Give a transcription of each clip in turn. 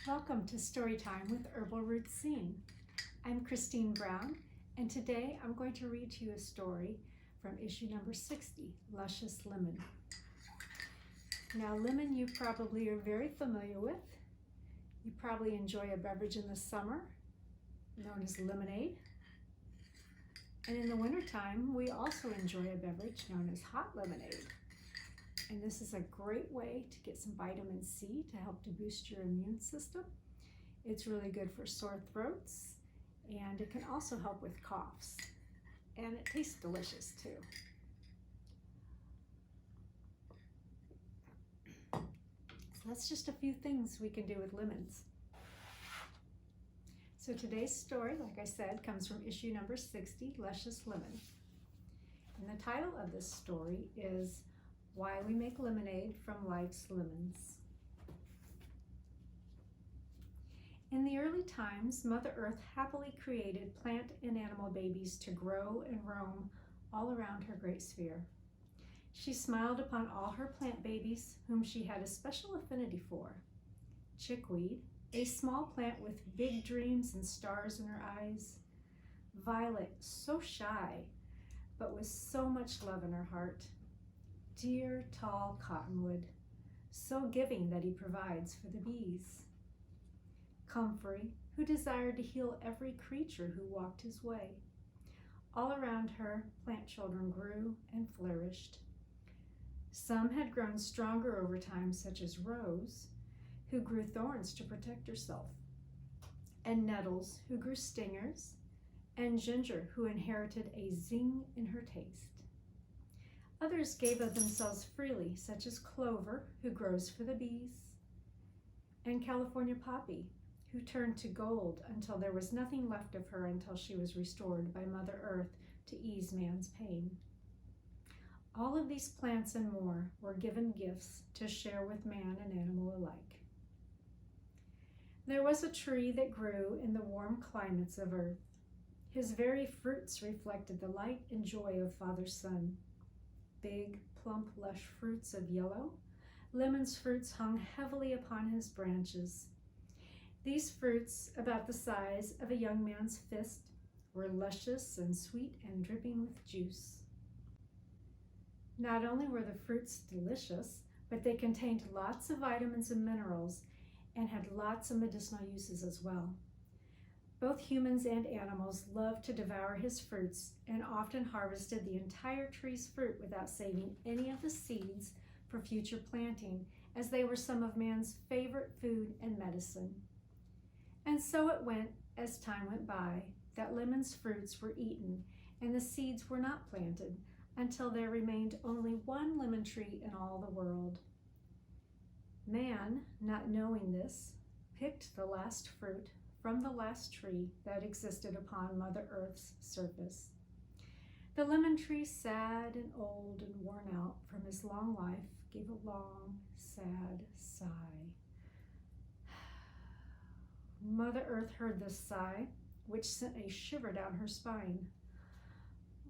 Welcome to Storytime with Herbal Roots zine. I'm Kristine Brown, and today I'm going to read to you a story from issue number 60, Luscious Lemon. Now, lemon you probably are very familiar with. You probably enjoy a beverage in the summer known as lemonade. And in the wintertime, we also enjoy a beverage known as hot lemonade. And this is a great way to get some vitamin C to help to boost your immune system. It's really good for sore throats, and it can also help with coughs. And it tastes delicious too. So that's just a few things we can do with lemons. So today's story, like I said, comes from issue number 60, Luscious Lemon. And the title of this story is Why We Make Lemonade from Life's Lemons. In the early times, Mother Earth happily created plant and animal babies to grow and roam all around her great sphere. She smiled upon all her plant babies, whom she had a special affinity for. Chickweed, a small plant with big dreams and stars in her eyes. Violet, so shy, but with so much love in her heart. Dear, tall cottonwood, so giving that he provides for the bees. Comfrey, who desired to heal every creature who walked his way. All around her, plant children grew and flourished. Some had grown stronger over time, such as Rose, who grew thorns to protect herself, and Nettles, who grew stingers, and Ginger, who inherited a zing in her taste. Others gave of themselves freely, such as Clover, who grows for the bees, and California Poppy, who turned to gold until there was nothing left of her until she was restored by Mother Earth to ease man's pain. All of these plants and more were given gifts to share with man and animal alike. There was a tree that grew in the warm climates of Earth. His very fruits reflected the light and joy of Father Sun. Big, plump, lush fruits of yellow, lemon's fruits hung heavily upon his branches. These fruits, about the size of a young man's fist, were luscious and sweet and dripping with juice. Not only were the fruits delicious, but they contained lots of vitamins and minerals and had lots of medicinal uses as well. Both humans and animals loved to devour his fruits and often harvested the entire tree's fruit without saving any of the seeds for future planting, as they were some of man's favorite food and medicine. And so it went, as time went by, that lemon's fruits were eaten and the seeds were not planted until there remained only one lemon tree in all the world. Man, not knowing this, picked the last fruit from the last tree that existed upon Mother Earth's surface. The lemon tree, sad and old and worn out from his long life, gave a long, sad sigh. Mother Earth heard this sigh, which sent a shiver down her spine.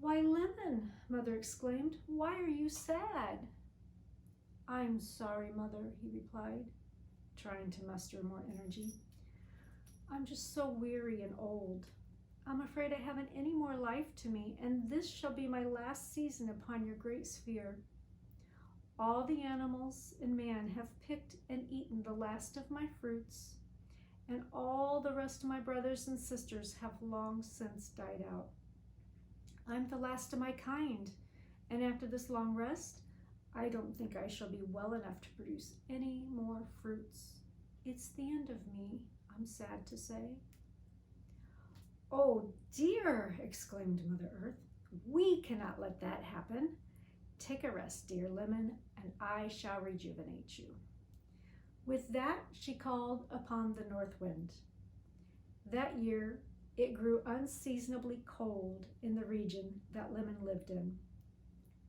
"Why, Lemon," Mother exclaimed, "why are you sad?" "I'm sorry, Mother," he replied, trying to muster more energy. "I'm just so weary and old. I'm afraid I haven't any more life to me, and this shall be my last season upon your great sphere. All the animals and man have picked and eaten the last of my fruits, and all the rest of my brothers and sisters have long since died out. I'm the last of my kind, and after this long rest, I don't think I shall be well enough to produce any more fruits. It's the end of me, I'm sad to say." "Oh dear," exclaimed Mother Earth, "we cannot let that happen. Take a rest, dear Lemon, and I shall rejuvenate you." With that, she called upon the north wind. That year, it grew unseasonably cold in the region that Lemon lived in.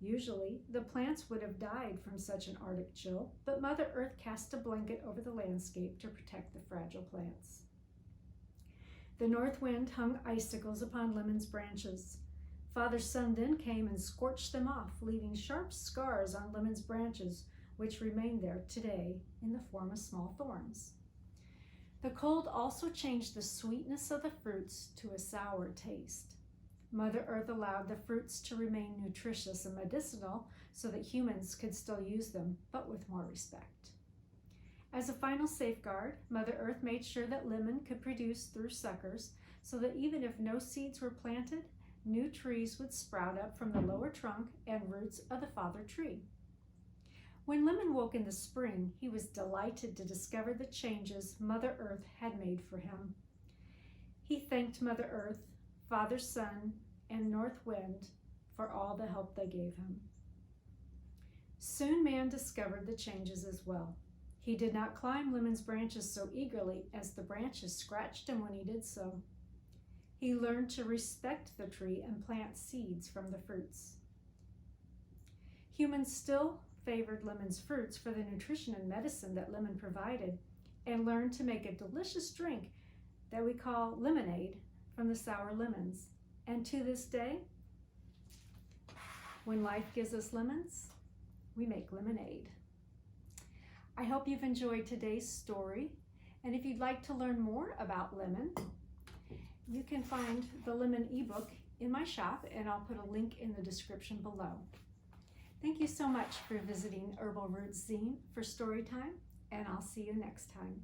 Usually, the plants would have died from such an Arctic chill, but Mother Earth cast a blanket over the landscape to protect the fragile plants. The north wind hung icicles upon Lemon's branches. Father Sun then came and scorched them off, leaving sharp scars on Lemon's branches, which remain there today in the form of small thorns. The cold also changed the sweetness of the fruits to a sour taste. Mother Earth allowed the fruits to remain nutritious and medicinal so that humans could still use them, but with more respect. As a final safeguard, Mother Earth made sure that lemon could produce through suckers so that even if no seeds were planted, new trees would sprout up from the lower trunk and roots of the father tree. When Lemon woke in the spring, he was delighted to discover the changes Mother Earth had made for him. He thanked Mother Earth, Father Sun, and North Wind for all the help they gave him. Soon man discovered the changes as well. He did not climb Lemon's branches so eagerly as the branches scratched him when he did so. He learned to respect the tree and plant seeds from the fruits. Humans still favored Lemon's fruits for the nutrition and medicine that lemon provided, and learned to make a delicious drink that we call lemonade from the sour lemons. And to this day, when life gives us lemons, we make lemonade. I hope you've enjoyed today's story, and if you'd like to learn more about lemon, you can find the lemon ebook in my shop, and I'll put a link in the description below. Thank you so much for visiting Herbal Roots zine for Storytime, and I'll see you next time.